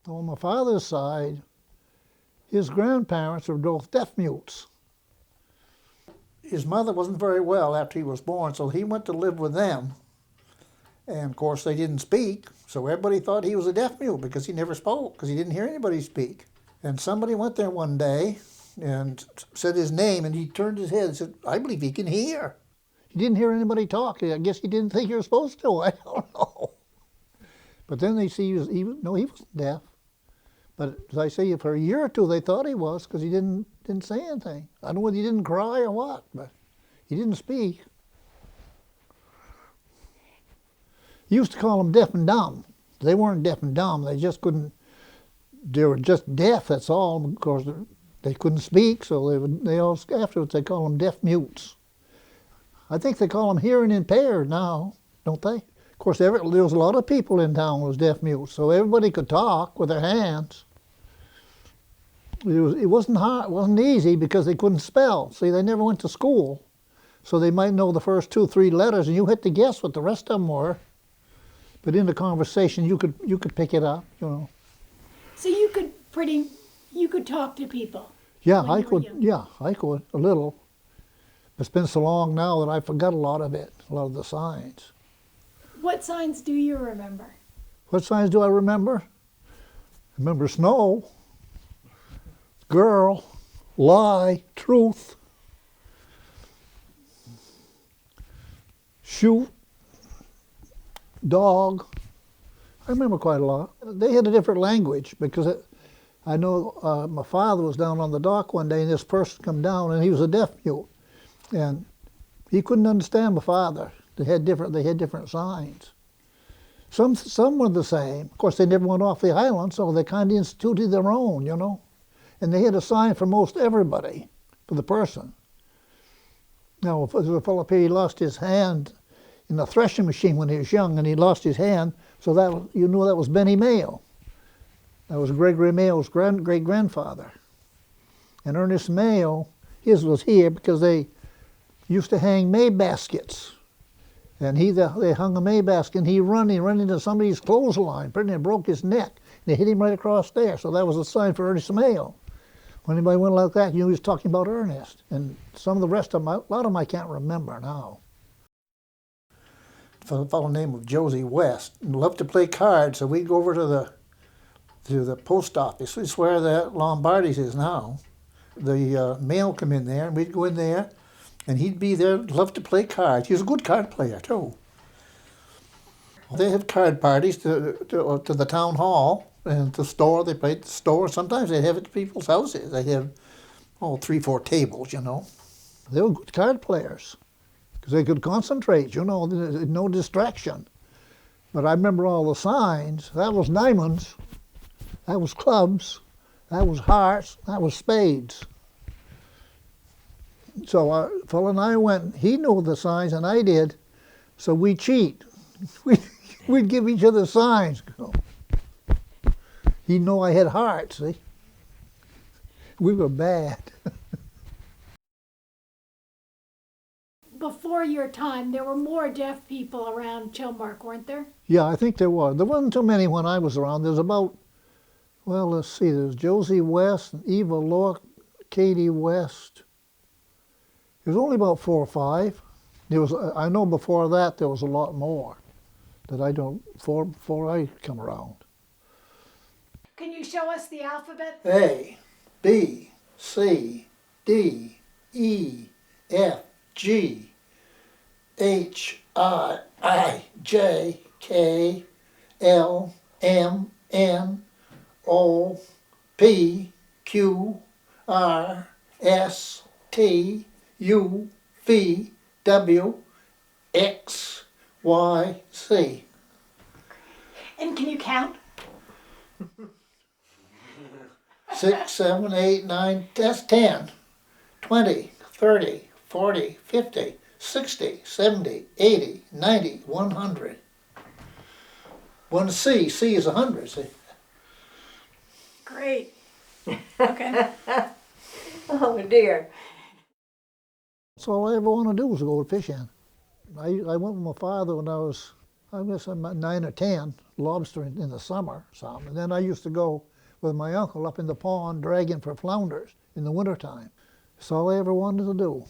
On my father's side, his grandparents were both deaf mutes. His mother wasn't very well after he was born, so he went to live with them. And of course, they didn't speak, so everybody thought he was a deaf mute because he never spoke, because he didn't hear anybody speak. And somebody went there one day and said his name, and he turned his head and said, "I believe he can hear." He didn't hear anybody talk. I guess he didn't think you were supposed to. I don't know. But then they see he wasn't deaf. But as I say, for a year or two, they thought he was because he didn't say anything. I don't know whether he didn't cry or what, but he didn't speak. He used to call them deaf and dumb. They weren't deaf and dumb. They just couldn't. They were just deaf. That's all. Of course, they couldn't speak, so afterwards they call them deaf mutes. I think they call them hearing impaired now, don't they? Of course, there was a lot of people in town who was deaf mutes, so everybody could talk with their hands. It wasn't hard. It wasn't easy because they couldn't spell. See, they never went to school, so they might know the first 2 or 3 letters, and you had to guess what the rest of them were. But in the conversation, you could pick it up, you know. So you could talk to people. Yeah, I could. Yeah, I could a little. It's been so long now that I forgot a lot of it, a lot of the signs. What signs do you remember? What signs do I remember? I remember snow, girl, lie, truth, shoot, dog. I remember quite a lot. They had a different language because I know my father was down on the dock one day and this person come down and he was a deaf mute. And he couldn't understand my father. They had different signs. Some were the same. Of course, they never went off the island, so they kind of instituted their own, you know. And they had a sign for most everybody, for the person. Now, if a fellow he lost his hand in the threshing machine when he was young, and he lost his hand, so that you knew that was Benny Mayo. That was Gregory Mayo's great-grandfather. And Ernest Mayo, his was here because they used to hang May baskets. And they hung a May basket, and he run into somebody's clothesline, pretty near broke his neck. And they hit him right across there, so that was a sign for Ernest Mayo. When anybody went like that, you knew he was talking about Ernest. And some of the rest of them, a lot of them I can't remember now. A fellow named Josie West loved to play cards, so we'd go over to the post office. It's where the Lombardi's is now. The mail come in there, and we'd go in there, and he'd be there, loved to play cards. He was a good card player, too. They had card parties to the town hall and the store. They played at the store. Sometimes they'd have it at people's houses. They'd have, 3 or 4 tables, you know. They were good card players because they could concentrate, you know, no distraction. But I remember all the signs. That was diamonds. That was clubs. That was hearts. That was spades. So a fellow and I went, he knew the signs and I did, so we cheat. We'd give each other signs. He'd know I had hearts, see? We were bad. Before your time, there were more deaf people around Chilmark, weren't there? Yeah, I think there was. There wasn't too many when I was around. There's about, well, let's see, there's Josie West, Eva Lork, Katie West. There was only about 4 or 5. I know before that there was a lot more that I don't, before I come around. Can you show us the alphabet? A, B, C, D, E, F, G, H, I, J, K, L, M, N, O, P, Q, R, S, T, U, V, W, X, Y, Z. And can you count? 6, 7, 8, 9, that's 10, 20, 30, 40, 50, 60, 70, 80, 90, 100. One C is 100, see? Great. Okay. Oh dear. That's all I ever want to do was go fishing. I went with my father when I I guess I'm about 9 or 10, lobster in the summer, some. And then I used to go with my uncle up in the pond dragging for flounders in the wintertime. That's all I ever wanted to do.